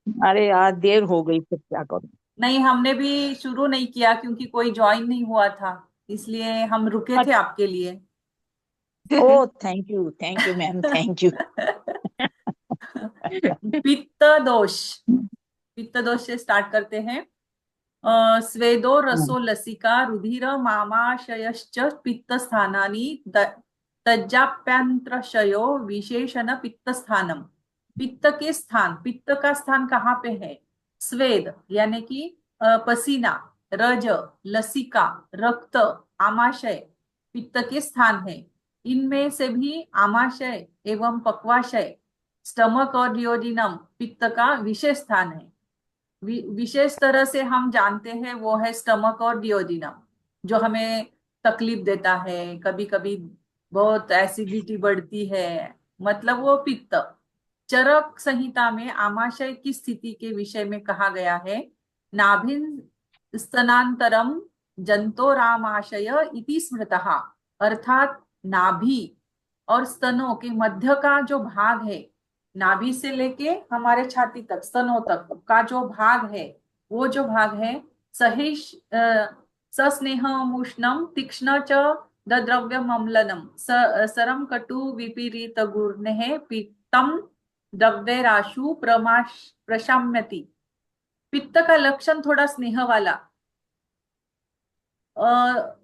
अरे यार देर हो गई, फिर क्या करूं। नहीं, हमने भी शुरू नहीं किया क्योंकि कोई ज्वाइन नहीं हुआ था, इसलिए हम रुके थे आपके लिए। Oh thank you ma'am, thank you. पित्त दोष। पित्त दोष से स्टार्ट करते हैं। स्वेदो रसो लसिका रुधिर मामाशयश्च पित्त स्थानानि तज्जाप्यांत्रशयो विशेषण पित्त स्थानम। पित्त के स्थान, पित्त का स्थान कहाँ पे है? स्वेद यानी कि पसीना, रज, लसिका, रक्त, आमाशय पित्त के स्थान है। इनमें से भी आमाशय एवं पक्वाशय, स्टमक और डियोडिनम पित्त का विशेष स्थान है। विशेष तरह से हम जानते हैं वो है स्टमक और डियोडिनम, जो हमें तकलीफ देता है, कभी कभी बहुत एसिडिटी बढ़ती है, मतलब वो पित्त। चरक संहिता में आमाशय की स्थिति के विषय में कहा गया है, नाभिन स्तनांतरम जंतोरामाशय इति स्मृतः। अर्थात नाभि और स्तनों के मध्य का जो भाग है, नाभि से लेके हमारे छाती तक स्तनों तक का जो भाग है, वो जो भाग है सहिष सस्नेहम उष्णम तीक्ष्ण च द्रव्यम अम्लनम सरम कटु विपरीत गुर्णे पित्तम द्रव्यराशु प्रशाम्यति। पित्त का लक्षण थोड़ा स्नेह वाला,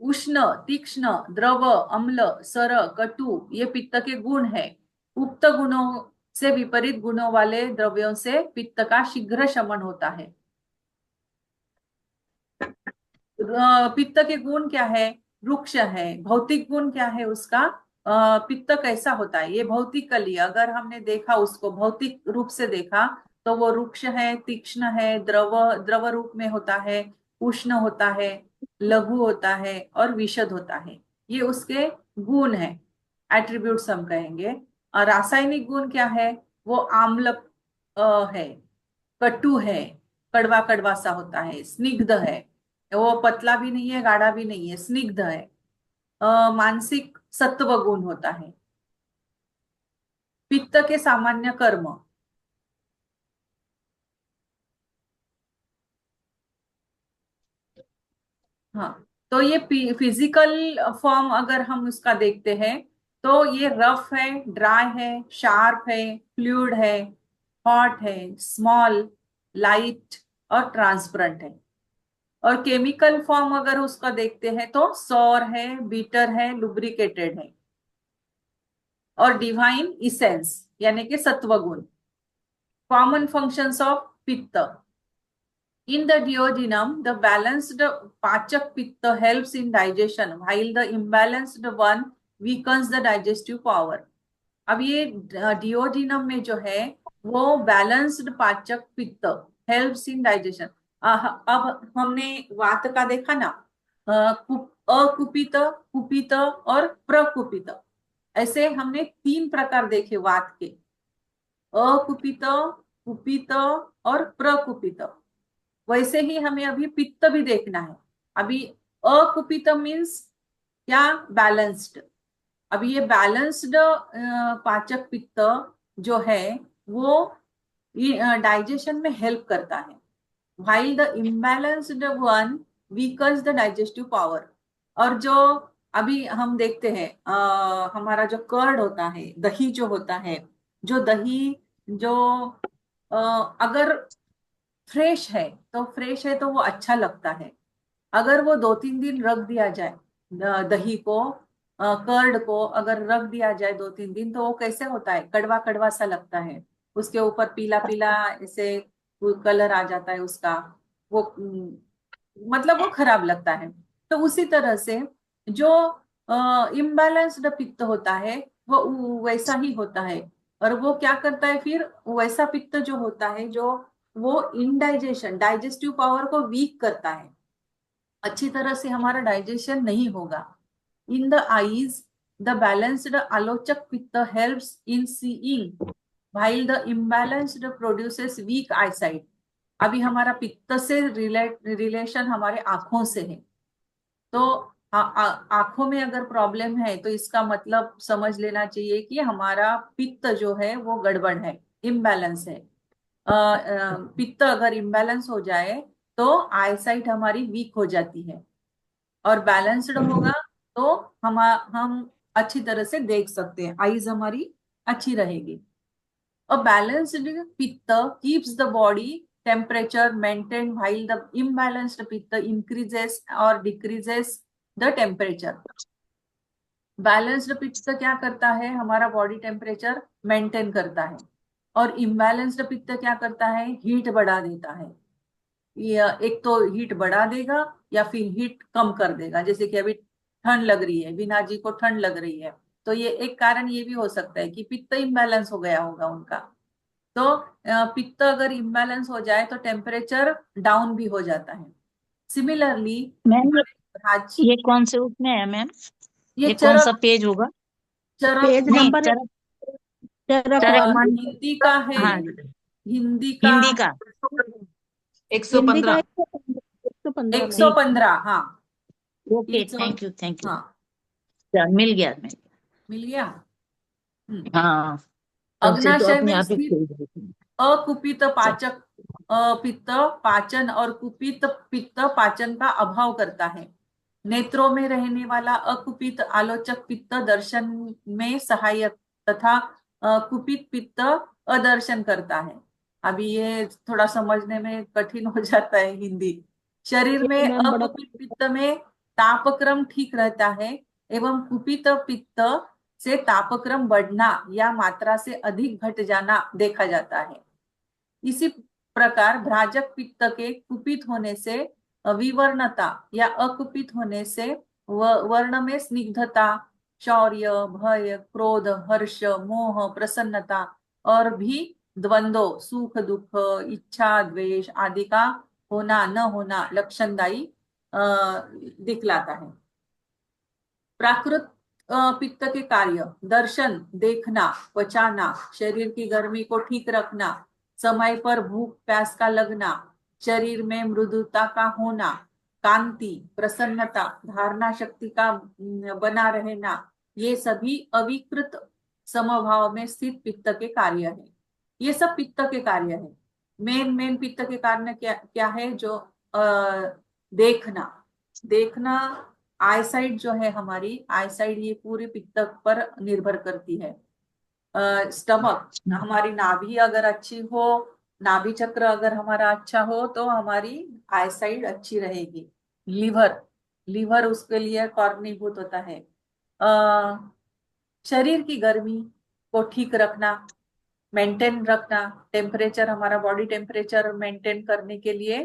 उष्ण, तीक्ष्ण, द्रव, अम्ल, सर, कटु ये पित्त के गुण है। उक्त गुणों से विपरीत गुणों वाले द्रव्यों से पित्त का शीघ्र शमन होता है। पित्त के गुण क्या है? रुक्ष है। भौतिक गुण क्या है उसका? पित्त कैसा होता है ये भौतिक कली, अगर हमने देखा उसको भौतिक रूप से देखा तो वो रुक्ष है, तीक्ष्ण है, द्रव द्रव रूप में होता है, उष्ण होता है, लघु होता है और विशद होता है। ये उसके गुण है, एट्रीब्यूट्स हम कहेंगे। और रासायनिक गुण क्या है? वो आम्ल है, कटु है, कड़वा कड़वा सा होता है, स्निग्ध है, वो पतला भी नहीं है, गाढ़ा भी नहीं है, स्निग्ध है। मानसिक सत्व गुण होता है। पित्त के सामान्य कर्म। हाँ, तो ये फिजिकल फॉर्म अगर हम उसका देखते हैं तो ये रफ है, ड्राई है, शार्प है, फ्लूइड है, हॉट है, स्मॉल, लाइट और ट्रांसपेरेंट है। और केमिकल फॉर्म अगर उसका देखते हैं तो सौर है, बीटर है, लुब्रिकेटेड है। और डिवाइन इसेंस यानी कि सत्व गुण। कॉमन फंक्शंस ऑफ पित्त। In the duodenum, the balanced Pachak Pitta helps in digestion, while the imbalanced one weakens the digestive power. अब ये डिओडिनम में जो है वो बैलेंस्ड पाचक पित्त हेल्प्स इन डाइजेशन। अब हमने वात का देखा ना, अकुपित, कुपित और प्रकुपित। ऐसे हमने तीन प्रकार देखे वात के, अकुपित, कुपित और प्रकुपित। वैसे ही हमें अभी पित्त भी देखना है। अभी अकुपित मीन्स क्या? बैलेंस्ड। अभी ये बैलेंस्ड पाचक पित्त जो है वो डाइजेशन में हेल्प करता है, while the imbalanced one weakens the digestive power। और जो अभी हम देखते हैं हमारा जो कर्ड होता है, दही जो होता है, जो दही जो अगर फ्रेश है तो फ्रेश है तो वो अच्छा लगता है। अगर वो 2-3 दिन रख दिया जाए, दही को, कर्ड को अगर रख दिया जाए 2-3 दिन, तो वो कैसे होता है? कड़वा कड़वा सा लगता है, उसके ऊपर पीला पीला ऐसे कलर आ जाता है उसका, वो मतलब वो खराब लगता है। तो उसी तरह से जो इम्बैलेंस्ड पित्त होता है वो वैसा ही होता है। और वो क्या करता है फिर? वैसा पित्त जो होता है जो वो इनडाइजेशन, डाइजेस्टिव पावर को वीक करता है, अच्छी तरह से हमारा डाइजेशन नहीं होगा। In the eyes, the balanced आलोचक पित्त helps in seeing, while the imbalanced produces weak eyesight। अभी हमारा पित्त से रिलेशन हमारे आंखों से है। तो आंखों में अगर प्रॉब्लम है तो इसका मतलब समझ लेना चाहिए कि हमारा पित्त जो है वो गड़बड़ है, इम्बैलेंस है। पित्त अगर इम्बैलेंस हो जाए तो आईसाइट हमारी वीक हो जाती है, और बैलेंस्ड होगा तो हम अच्छी तरह से देख सकते हैं, आईज हमारी अच्छी रहेगी। A balanced pitta keeps the body temperature maintained while the imbalanced pitta increases or decreases the temperature. Balanced पित्त क्या करता है, हमारा बॉडी टेम्परेचर मेंटेन करता है, और इम्बैलेंस्ड पित्त क्या करता है, हीट बढ़ा देता है। या एक तो हीट बढ़ा देगा या फिर हीट कम कर देगा, जैसे कि अभी ठंड लग रही है, बीना जी को ठंड लग रही है, तो ये एक कारण ये भी हो सकता है कि पित्त इम्बैलेंस हो गया होगा उनका। तो पित्त अगर इम्बैलेंस हो जाए तो टेम्परेचर डाउन भी हो जाता है। सिमिलरली मैम आज ये कौन से उसमें है मैम? ये ये कौन सा चरक, पेज होगा? चरक पेज नहीं, नंबर चरक, चरक चरक वन। वन। हिंदी का है, हाँ, हिंदी का हिंदी का। हिंदी का 115। 115 में। 115। हाँ, okay, 100। Thank you, thank you. हाँ, मिल गया, मिल गया। मिल गया। हाँ, तब से तो अग्नाशय अपने में आप ही स्थित खोल रही थी। अकुपित पाचक, पित्त पाचन और कुपित पित्त पाचन का अभाव करता है। नेत्रों में रहने वाला अकुपित आलोचक पित्त दर्शन में सहायक तथा कुपित पित्त अदर्शन करता है। अभी ये थोड़ा समझने में कठिन हो जाता है हिंदी। शरीर में ये मैम बड़ा अकुपित पित्त में तापक्रम ठीक रहता है, एवं कुपित पित्त से तापक्रम बढ़ना या मात्रा से अधिक घट जाना देखा जाता है। इसी प्रकार भ्राजक पित्त के कुपित होने से विवर्णता या अकुपित होने से वर्ण में स्निग्धता, शौर्य, भय, क्रोध, हर्ष, मोह, प्रसन्नता और भी द्वंद्व, सुख दुख, इच्छा द्वेष आदि का होना न होना लक्षणदायी दिखलाता है। प्राकृत पित्त के कार्य: दर्शन, देखना, पचाना, शरीर की गर्मी को ठीक रखना, समय पर भूख प्यास का लगना, शरीर में मृदुता का होना, कांति, प्रसन्नता, धारणा शक्ति का बना रहना, ये सभी अविकृत समभाव में स्थित पित्त के कार्य है। ये सब पित्त के कार्य है। मेन पित्त के कारण क्या क्या है? जो देखना, देखना, आईसाइट जो है हमारी आईसाइट, ये पूरे पित्त पर निर्भर करती है। स्टमक, हमारी नाभि अगर अच्छी हो, नाभि चक्र अगर हमारा अच्छा हो तो हमारी आईसाइट अच्छी रहेगी। लिवर, लिवर उसके लिए कारणीभूत होता है। शरीर की गर्मी को ठीक रखना, मेंटेन रखना, टेम्परेचर, हमारा बॉडी टेम्परेचर मेंटेन करने के लिए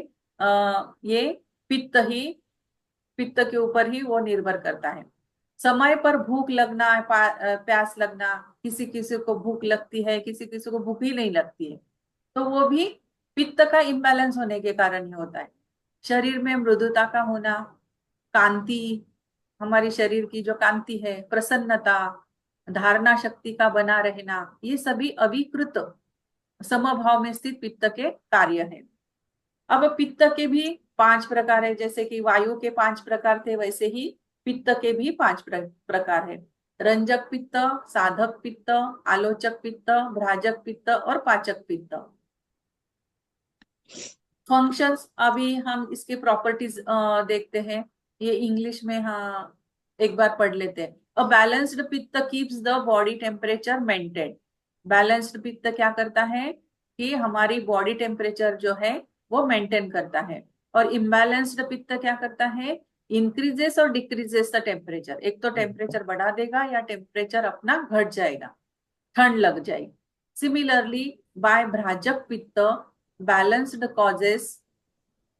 ये पित्त के ऊपर ही वो निर्भर करता है। समय पर भूख लगना, प्यास लगना, किसी किसी को भूख लगती है, किसी किसी को भूख ही नहीं लगती है, तो वो भी पित्त का इम्बैलेंस होने के कारण ही होता है। शरीर में मृदुता का होना, कांति, हमारी शरीर की जो कांति है, प्रसन्नता, धारणा शक्ति का बना रहना, ये सभी अविकृत समभाव में स्थित पित्त के कार्य है। अब पित्त के भी 5 प्रकार है, जैसे कि वायु के 5 प्रकार थे, वैसे ही पित्त के भी 5 प्रकार है। रंजक पित्त, साधक पित्त, आलोचक पित्त, भ्राजक पित्त और पाचक पित्त। फंक्शंस, अभी हम इसके प्रॉपर्टीज देखते हैं, ये इंग्लिश में हाँ एक बार पढ़ लेते हैं। अ बैलेंस्ड पित्त keeps the body temperature maintain. Balanced पित्त क्या करता है कि हमारी बॉडी टेम्परेचर जो है वो मेंटेन करता है। और इम्बैलेंस्ड पित्त क्या करता है? इंक्रीजेस और डिक्रीजेस द टेम्परेचर। एक तो टेम्परेचर बढ़ा देगा या टेम्परेचर अपना घट जाएगा, ठंड लग जाएगी। सिमिलरली बाय भ्राजक पित्त बैलेंस्ड कॉजेस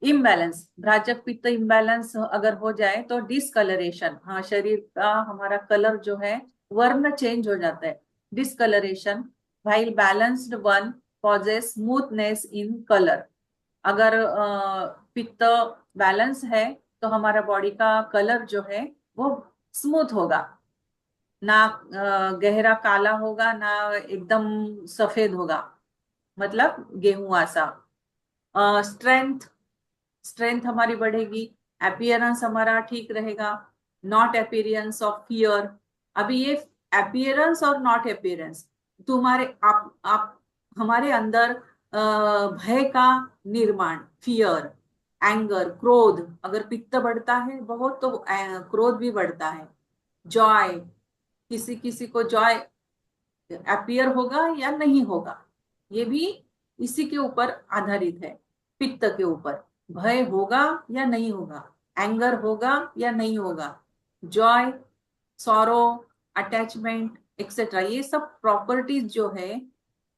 इम्बैलेंस। भ्राजक पित्त इम्बैलेंस अगर हो जाए तो डिसकलरेशन, हाँ, शरीर का हमारा कलर जो है वर्ण चेंज हो जाता है, discoloration. While balanced one causes smoothness in colour. अगर पित्त बैलेंस है तो हमारा बॉडी का कलर जो है वो स्मूथ होगा, ना गहरा काला होगा, ना एकदम सफेद होगा, मतलब गेहूं सा। स्ट्रेंथ, स्ट्रेंथ हमारी बढ़ेगी। अपीयरेंस हमारा ठीक रहेगा, नॉट अपीयरेंस ऑफ फियर। अभी ये अपीयरेंस और नॉट अपीयरेंस, तुम्हारे आप हमारे अंदर भय का निर्माण, फियर, एंगर, क्रोध, अगर पित्त बढ़ता है बहुत तो क्रोध भी बढ़ता है। जॉय, किसी किसी को जॉय अपीयर होगा या नहीं होगा, ये भी इसी के ऊपर आधारित है, पित्त के ऊपर। भय होगा या नहीं होगा, एंगर होगा या नहीं होगा, जॉय, सॉरो, अटैचमेंट एक्सेट्रा, ये सब प्रॉपर्टीज जो है,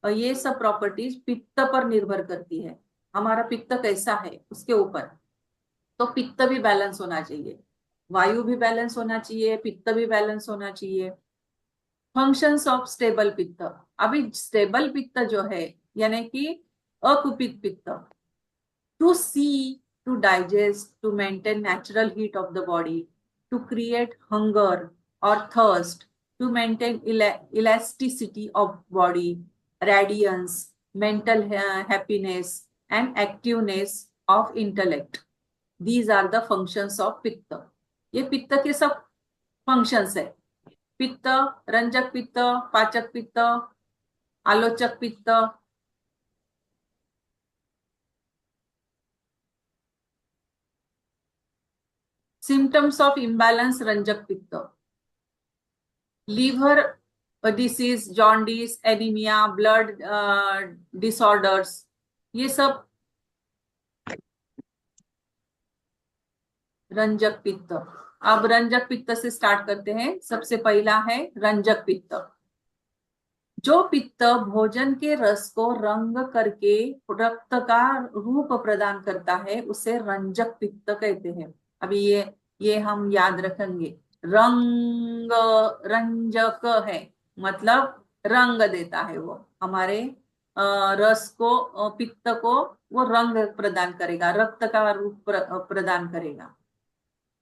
और ये सब प्रॉपर्टीज पित्त पर निर्भर करती है। हमारा पित्त कैसा है उसके ऊपर। तो पित्त भी बैलेंस होना चाहिए, वायु भी बैलेंस होना चाहिए, पित्त भी बैलेंस होना चाहिए। फंक्शंस ऑफ स्टेबल पित्त, अभी स्टेबल पित्त जो है यानी कि अकुपित पित्त, to see, to digest, to maintain natural heat of the body, to create hunger or thirst, to maintain elasticity of body, radiance, mental happiness, and activeness of intellect. These are the functions of पित्त। ये पित्त के सब functions है। पित्त, रंजक पित्त, पाचक पित्त, आलोचक पित्त। Symptoms of imbalance रंजक पित्त, liver disease, jaundice, anemia, blood disorders, ये सब रंजक पित्त। अब रंजक पित्त से स्टार्ट करते हैं। सबसे पहला है रंजक पित्त। जो पित्त भोजन के रस को रंग करके रक्त का रूप प्रदान करता है उसे रंजक पित्त कहते हैं। अभी ये हम याद रखेंगे। रंग, रंजक है मतलब रंग देता है, वो हमारे रस को, पित्त को वो रंग प्रदान करेगा, रक्त का रूप प्रदान करेगा।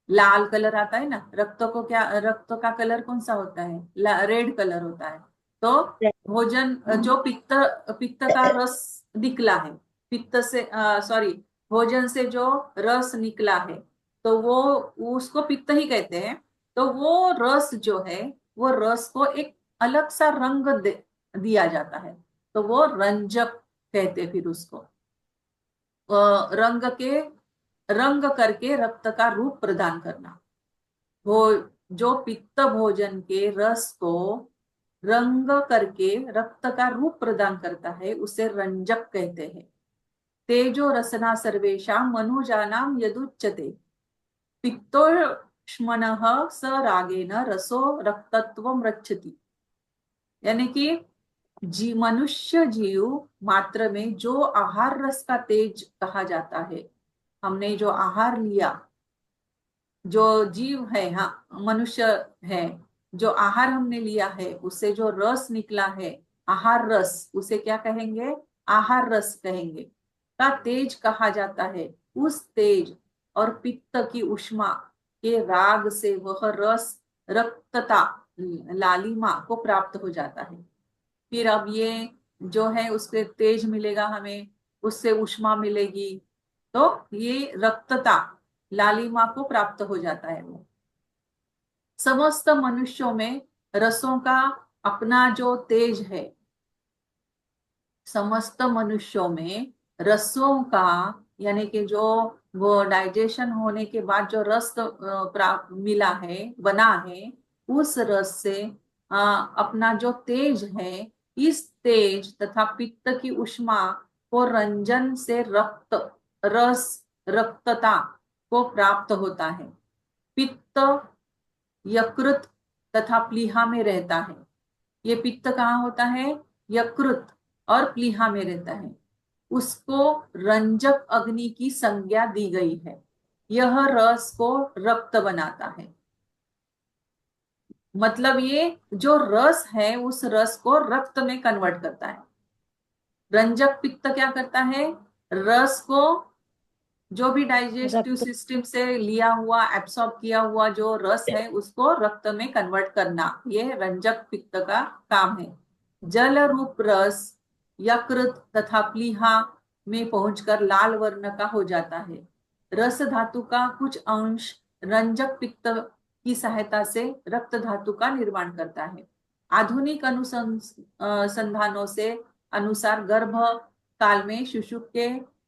लाल कलर आता है ना, रक्त को क्या, रक्त का कलर कौन सा होता है, रेड कलर होता है। तो भोजन जो पित्त, पित्त का रस निकला है, पित्त से सॉरी भोजन से जो रस निकला है तो वो उसको पित्त ही कहते हैं। तो वो रस जो है वो रस को एक अलग सा रंग दिया जाता है, तो वो रंजक कहते फिर उसको। रंग करके रक्त का रूप प्रदान करना। वो जो पित्त भोजन के रस को रंग करके रक्त का रूप प्रदान करता है उसे रंजक कहते हैं। तेजो रसना सर्वेषां मनुजानां यदुच्यते पित्तोष्मनः स रागेन रसो रक्तत्वं रक्षति। यानी कि मनुष्य जीव मात्र में जो आहार रस का तेज कहा जाता है, हमने जो आहार लिया, जो जीव है, हाँ मनुष्य है, जो आहार हमने लिया है उससे जो रस निकला है, आहार रस, उसे क्या कहेंगे, आहार रस कहेंगे, का तेज कहा जाता है। उस तेज और पित्त की उष्मा के राग से वह रस रक्तता, लालिमा को प्राप्त हो जाता है। फिर अब ये जो है उससे तेज मिलेगा हमें, उससे उष्मा मिलेगी, तो ये रक्तता, लालिमा को प्राप्त हो जाता है। वो समस्त मनुष्यों में रसों का अपना जो तेज है, समस्त मनुष्यों में रसों का, यानी कि जो वो डाइजेशन होने के बाद जो रस प्राप्त मिला है, बना है, उस रस से अपना जो तेज है, इस तेज तथा पित्त की उष्मा को रंजन से रक्त रस रक्तता को प्राप्त होता है। पित्त यकृत तथा प्लीहा में रहता है। ये पित्त कहाँ होता है, यकृत और प्लीहा में रहता है। उसको रंजक अग्नि की संज्ञा दी गई है। यह रस को रक्त बनाता है। मतलब ये जो रस है उस रस को रक्त में कन्वर्ट करता है। रंजक पित्त क्या करता है, रस को, जो भी डाइजेस्टिव सिस्टम से लिया हुआ, एब्सॉर्ब किया हुआ जो रस है उसको रक्त में कन्वर्ट करना, ये रंजक पित्त का काम है। जल रूप रस यकृत तथा प्लीहा में पहुंचकर लाल वर्ण का हो जाता है। रस धातु का कुछ अंश रंजक पित्त की सहायता से रक्त धातु का निर्माण करता है। आधुनिक अनुसंधानों से अनुसार गर्भ काल में सुषुप्त के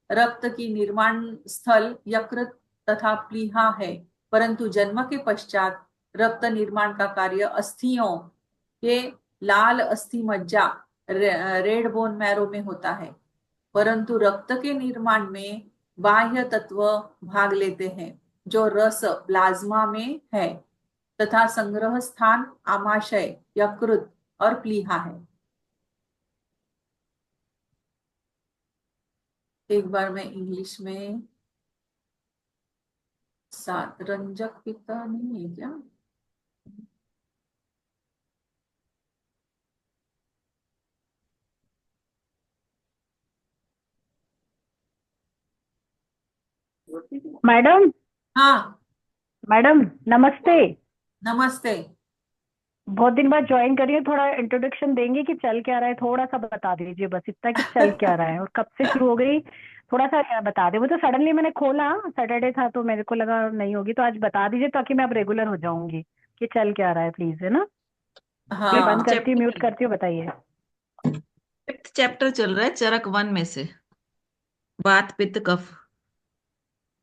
रक्त की निर्माण स्थल यकृत तथा प्लीहा है, परंतु जन्म के पश्चात रक्त निर्माण का कार्य अस्थियों के लाल अस्थि मज्जा रेड बोन मैरो में होता है, परंतु रक्त के निर्माण में बाह्य तत्व भाग लेते हैं जो रस प्लाज्मा में है तथा संग्रह स्थान आमाशय यकृत और प्लीहा है। एक बार मैं इंग्लिश में सात रंजक पित्त नहीं है क्या? मैडम हाँ मैडम नमस्ते। नमस्ते। बहुत दिन बाद ज्वाइन करिए, थोड़ा इंट्रोडक्शन देंगे कि चल क्या रहा है, थोड़ा सा बता दीजिए, बस इतना कि चल क्या रहा है और कब से शुरू हो गई, थोड़ा सा बता दे। वो तो सडनली मैंने खोला, सैटरडे था तो मेरे को लगा नहीं होगी, तो आज बता दीजिए ताकि मैं अब रेगुलर हो जाऊंगी कि चल क्या रहा है, प्लीज, है ना। मैं बंद हाँ करती हूँ, म्यूट करती हूँ, बताइए। फिफ्थ चैप्टर चल रहा है चरक 1 में से, वात पित्त कफ।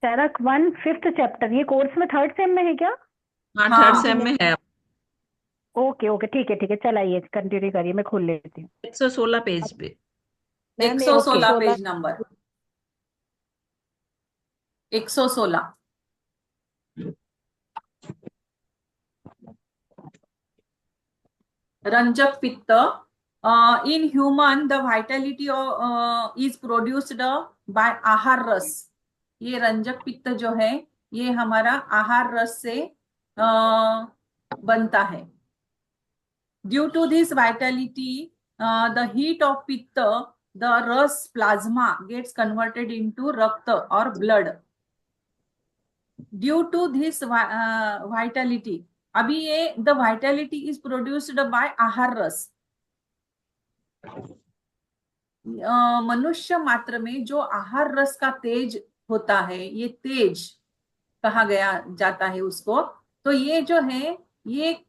चरक 1 5th चैप्टर, ये कोर्स में 3rd सेम में है क्या? हाँ, हाँ। 3rd सेम में है। ओके ओके, ठीक है ठीक है, चलाइए, कंटिन्यू करिए, मैं खोल लेती हूँ। 116 पेज पे। Ma'am 116 okay. Page number 116। रंजक पित्त। In human the vitality is produced by ahara रस। ये रंजक पित्त जो है ये हमारा आहार रस से बनता है। Due to this vitality the heat of pitta the rasa plasma gets converted into rakta और blood. Due to this vitality, अभी ये the vitality is produced by ahara rasa. मनुष्य मात्र में जो आहार रस का तेज होता है, ये तेज कहा गया जाता है उसको। तो ये जो है ये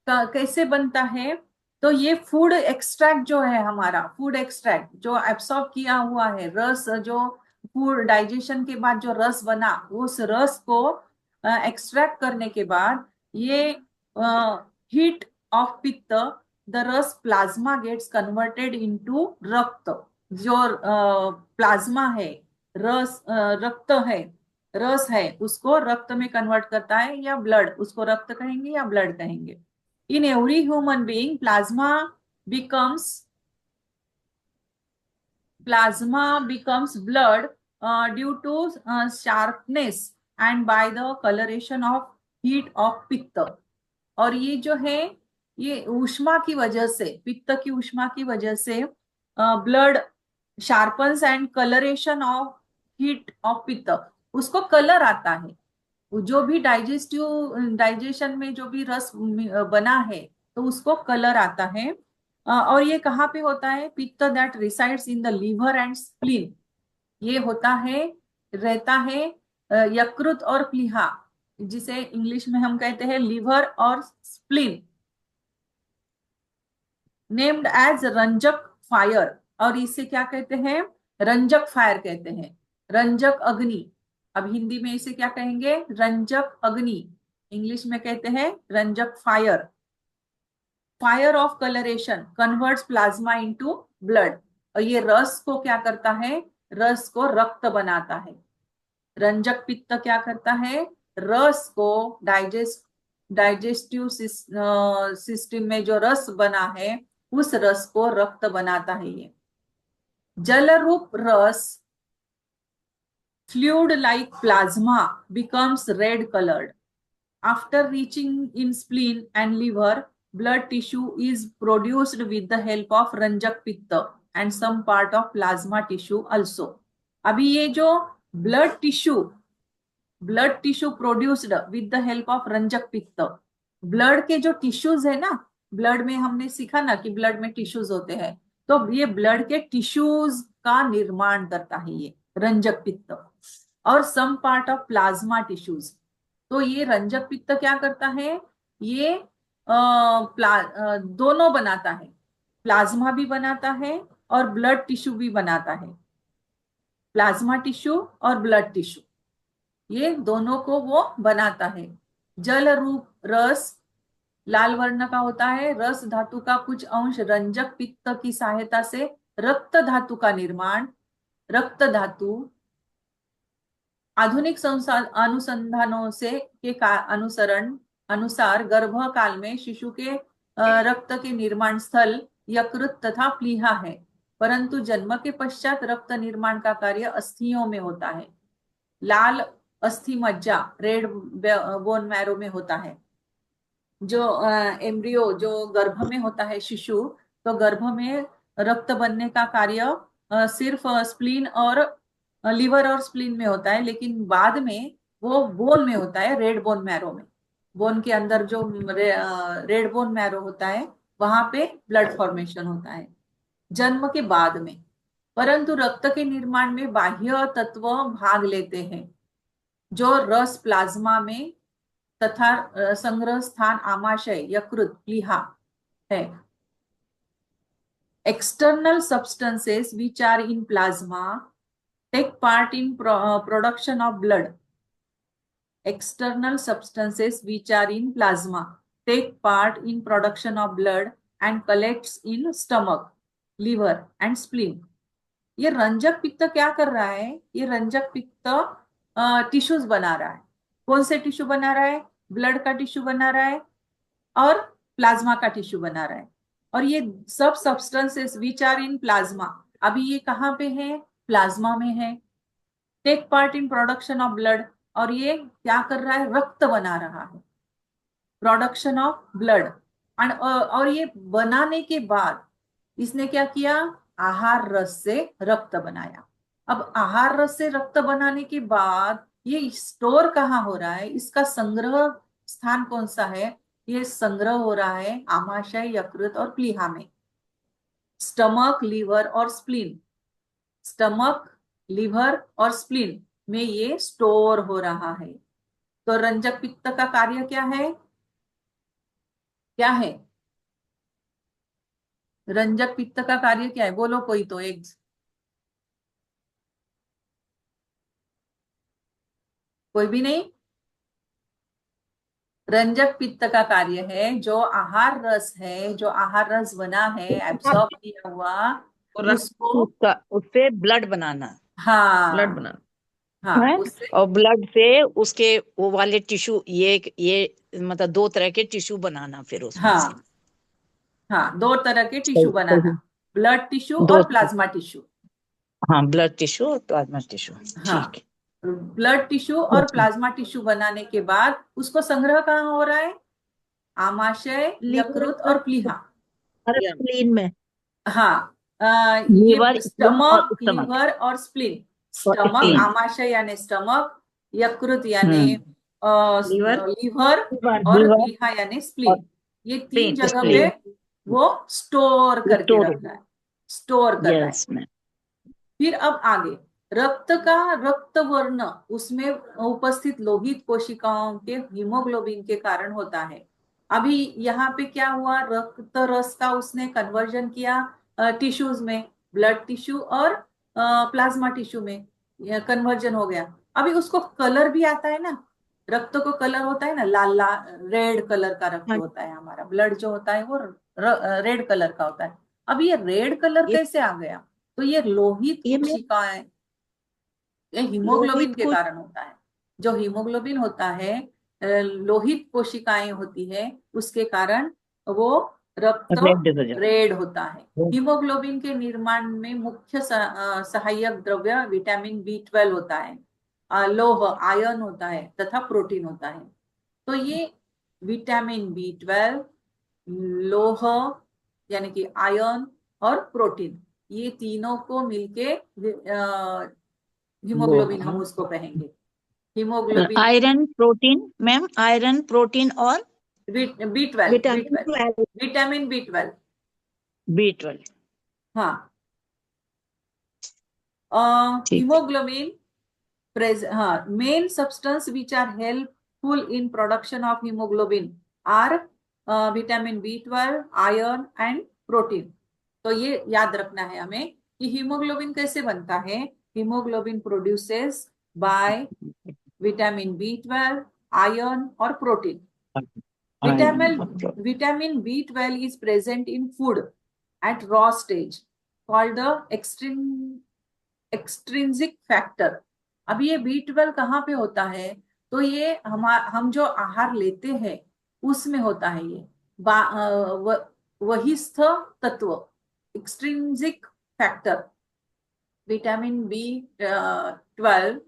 कैसे बनता है? तो ये फूड एक्सट्रैक्ट जो है, हमारा फूड एक्सट्रैक्ट जो एब्सॉर्ब किया हुआ है रस, जो फूड डाइजेशन के बाद जो रस बना, उस रस को एक्सट्रैक्ट करने के बाद ये heat of pitta the rasa plasma gets converted into रक्त। जो प्लाज्मा है, रस रक्त है, रस है, उसको रक्त में कन्वर्ट करता है, या ब्लड, उसको रक्त कहेंगे या ब्लड कहेंगे। In every human being plasma becomes blood due to sharpness and by the coloration of heat of पित्त। और ये जो है ये ऊष्मा की वजह से, पित्त की ऊष्मा की वजह से blood sharpens and colouration of heat of पित्त, उसको कलर आता है। जो भी डाइजेशन में जो भी रस बना है तो उसको कलर आता है। और ये कहाँ पे होता है? Pitta that resides in the liver and spleen. ये होता है, रहता है यकृत और प्लीहा, जिसे इंग्लिश में हम कहते हैं लीवर और स्प्लीन। नेम्ड एज रंजक फायर, और इसे क्या कहते हैं? रंजक फायर कहते हैं, रंजक अग्नि। अब हिंदी में इसे क्या कहेंगे? रंजक अग्नि। इंग्लिश में कहते हैं रंजक fire. Fire of colouration converts plasma into blood. और ये रस को क्या करता है? रस को रक्त बनाता है। रंजक पित्त क्या करता है? रस को डाइजेस्टिव सिस्टम में जो रस बना है उस रस को रक्त बनाता है। ये जल रूप रस fluid like plasma becomes red colored. After reaching in spleen and liver, blood tissue is produced with the help of ranjak pitta and some part of plasma tissue also. अभी ये जो blood tissue produced with the help of ranjak pitta, blood के जो tissues है ना, blood में हमने सीखा ना कि ब्लड में टिश्यूज होते हैं, तो ये ब्लड के टिश्यूज का निर्माण करता है ये रंजक पित्त, और some part of plasma tissues. तो ये रंजक पित्त क्या करता है? ये दोनों बनाता है, प्लाज्मा भी बनाता है और ब्लड टिश्यू भी बनाता है। प्लाज्मा टिश्यू और ब्लड टिश्यू, ये दोनों को वो बनाता है। जल रूप रस लाल वर्ण का होता है। रस धातु का कुछ अंश रंजक पित्त की सहायता से रक्त धातु का निर्माण। रक्त धातु आधुनिक अनुसंधानों से के अनुसरण अनुसार गर्भ काल में शिशु के रक्त के निर्माण स्थल यकृत तथा प्लीहा है, परंतु जन्म के पश्चात रक्त निर्माण का कार्य अस्थियों में होता है। लाल अस्थि मज्जा रेड बोन मैरो में होता है। जो एम्ब्रियो जो गर्भ में होता है शिशु, तो गर्भ में रक्त बनने का कार्य सिर्फ स्प्लीन और लिवर और स्प्लीन में होता है, लेकिन बाद में वो बोन में होता है, रेड बोन मैरो में। बोन के अंदर जो रेड बोन मैरो होता है वहां पे ब्लड फॉर्मेशन होता है जन्म के बाद में। परंतु रक्त के निर्माण में बाह्य तत्व भाग लेते हैं, जो रस प्लाज्मा में तथा संग्रह स्थान आमाशय यकृत प्लीहा है। External substances which are in plasma take part in production of blood. External substances which are in plasma take part in production of blood and collects in stomach, liver and spleen. ये रंजक पित्त क्या कर रहा है? ये रंजक पित्त tissues बना रहा है। कौन से टिश्यू बना रहा है? ब्लड का टिश्यू बना रहा है और प्लाज्मा का टिश्यू बना रहा है। और ये सब substances which are in plasma, अभी ये कहाँ पे है? प्लाज्मा में है। Take part in production of blood, और ये क्या कर रहा है? रक्त बना रहा है, प्रोडक्शन ऑफ ब्लड। और ये बनाने के बाद इसने क्या किया? आहार रस से रक्त बनाया। अब आहार रस से रक्त बनाने के बाद ये स्टोर कहाँ हो रहा है? इसका संग्रह स्थान कौन सा है? ये संग्रह हो रहा है आमाशय यकृत और प्लीहा में। स्टमक, लीवर और स्प्लीन, स्टमक, लीवर और स्प्लीन में ये स्टोर हो रहा है। तो रंजक पित्त का कार्य क्या है? क्या है रंजक पित्त का कार्य? क्या है? बोलो कोई तो एक। कोई भी नहीं? रंजक पित्त का कार्य है जो आहार रस है, जो आहार रस बना है, एब्सॉर्ब किया हुआ, उसको उससे ब्लड बनाना। हाँ ब्लड बनाना हाँ है? उससे और ब्लड से उसके वो वाले टिश्यू, ये मतलब दो तरह के टिश्यू बनाना फिर उसमें से। हाँ हाँ, दो तरह के टिश्यू बनाना, ब्लड टिश्यू दो और प्लाज्मा टिश्यू। हाँ, ब्लड टिश्यू और प्लाज्मा टिश्यू। हाँ, ठीक ब्लड टिश्यू और प्लाज्मा टिश्यू बनाने के बाद उसको संग्रह कहाँ हो रहा है? आमाशय, यकृत और प्लीहा। स्प्लीन में। हाँ, लीवर, ये स्प्लीन और स्टमक, स्टमक लीवर और स्प्लीन। और स्टमक स्प्लीन। आमाशय यानी स्टमक, यकृत यानी लीवर लीवर और लीवर प्लीहा यानी और स्प्लीन। ये तीन स्प्लीन, जगह पे वो स्टोर करके स्टोर। रख रहा है, स्टोर कर रहा है। Yes ma'am. फिर अब आगे रक्त का रक्त वर्ण उसमें उपस्थित लोहित कोशिकाओं के हीमोग्लोबिन के कारण होता है। अभी यहाँ पे क्या हुआ? रक्त रस का उसने कन्वर्जन किया टिश्यूज में, ब्लड टिश्यू और प्लाज्मा टिश्यू में कन्वर्जन हो गया। अभी उसको कलर भी आता है ना, रक्त को कलर होता है ना, लाल लाल रेड कलर का रक्त होता है। हमारा ब्लड जो होता है वो रेड कलर का होता है। अब ये रेड कलर ये- कैसे आ गया? तो ये लोहित ये मैं कोशिकाएं, ये हीमोग्लोबिन लोहित के को कारण होता है। जो हीमोग्लोबिन होता है, लोहित कोशिकाएं होती है, उसके कारण वो रक्त रेड हो जाता रेड होता है। है। हीमोग्लोबिन के निर्माण में मुख्य सहायक द्रव्य विटामिन B12 होता है, लौह आयन होता है तथा प्रोटीन होता है। तो ये विटामिन B12, लौह यानी कि आयन और प्रोटीन, ये तीनों को मिलके हीमोग्लोबिन हम उसको कहेंगे। Haemoglobin iron, protein ma'am, iron, protein और B12, विटामिन B12। B12। हाँ, ठीक। हीमोग्लोबिन हाँ, main substance which are helpful in production of haemoglobin are vitamin B12, iron and protein. तो ये याद रखना है हमें कि हीमोग्लोबिन कैसे बनता है। hemoglobin produces by vitamin B12, iron or protein. Vitamin B12 is present in food at raw stage called the extrinsic factor. अब ये B12 कहाँ पे होता है? तो ये हम जो आहार लेते हैं उसमें होता है ये वहिस्थ तत्व, एक्सट्रिंसिक फैक्टर. विटामिन B12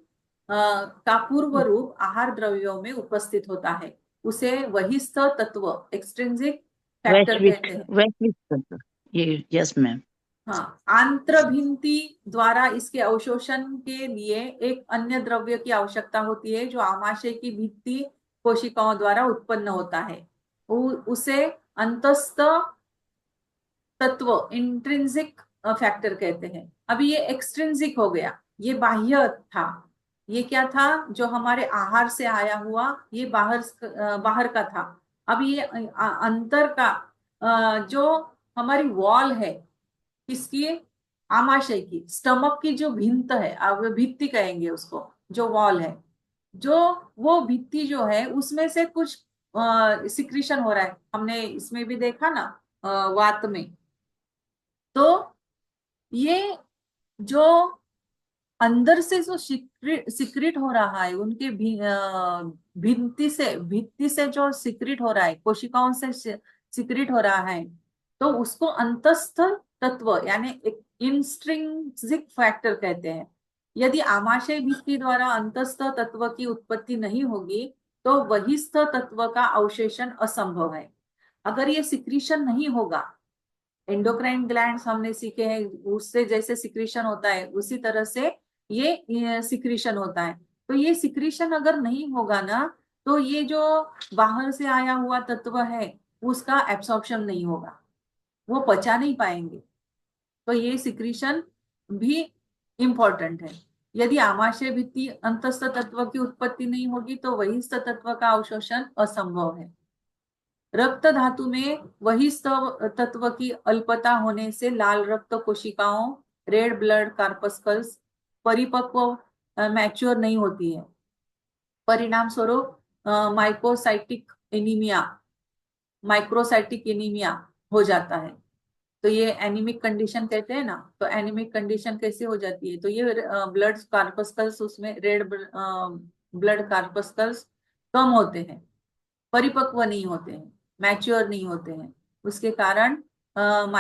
का पूर्व रूप आहार द्रव्यों में उपस्थित होता है, उसे वहिस्थ तत्व, एक्सट्रिंसिक फैक्टर कहते हैं. Yes ma'am. हाँ, आंत्रभिंती द्वारा इसके अवशोषण के लिए एक अन्य द्रव्य की आवश्यकता होती है जो आमाशय की भित्ति कोशिकाओं द्वारा उत्पन्न होता है. उसे अंतस्थ तत्व, इंट्रिंसिक फैक्टर कहते हैं. अभी ये एक्सट्रिंसिक हो गया, ये बाह्य था. ये क्या था? जो हमारे आहार से आया हुआ, ये बाहर का था. अब ये अंतर का जो हमारी वॉल है, किसकी? आमाशय की, स्टमक की जो भिंत है, अब भित्ति कहेंगे उसको, जो वॉल है, जो वो भित्ति जो है उसमें से कुछ सिक्रीशन हो रहा है. हमने इसमें भी देखा ना वात में. तो ये जो अंदर से जो सिक्रेट हो रहा है, उनके भित्ति से जो सिक्रेट हो रहा है, कोशिकाओं से सिक्रेट हो रहा है, तो उसको अंतस्थ तत्व यानी इंट्रिंसिक फैक्टर कहते हैं. यदि आमाशय भित्ति द्वारा अंतस्थ तत्व की उत्पत्ति नहीं होगी तो वहिस्थ तत्व का अवशेषण असंभव है. अगर ये सिक्रीशन नहीं होगा, एंडोक्राइन ग्लैंड्स हमने सीखे हैं, उससे जैसे सिक्रीशन होता है उसी तरह से ये सिक्रीशन होता है. तो ये सिक्रीशन अगर नहीं होगा ना, तो ये जो बाहर से आया हुआ तत्व है उसका एब्सॉर्प्शन नहीं होगा, वो पचा नहीं पाएंगे. तो ये सिक्रीशन भी इंपॉर्टेंट है. यदि आमाशय भित्ति अंतस्थ तत्व की उत्पत्ति नहीं होगी तो वहिस्थ तत्व का अवशोषण असंभव है. रक्त धातु में वहिस्थ तत्व की अल्पता होने से लाल रक्त कोशिकाओं, रेड ब्लड कार्पस्कल्स परिपक्व मैच्योर नहीं होती है. परिणाम स्वरूप माइक्रोसाइटिक एनीमिया हो जाता है. तो ये एनीमिक कंडीशन कहते हैं ना. तो एनीमिक कंडीशन कैसे हो जाती है? तो ये ब्लड कार्पस्कल्स, उसमें रेड ब्लड कार्पस्कल्स कम होते हैं, परिपक्व नहीं होते हैं, मैच्योर नहीं होते हैं. उसके कारण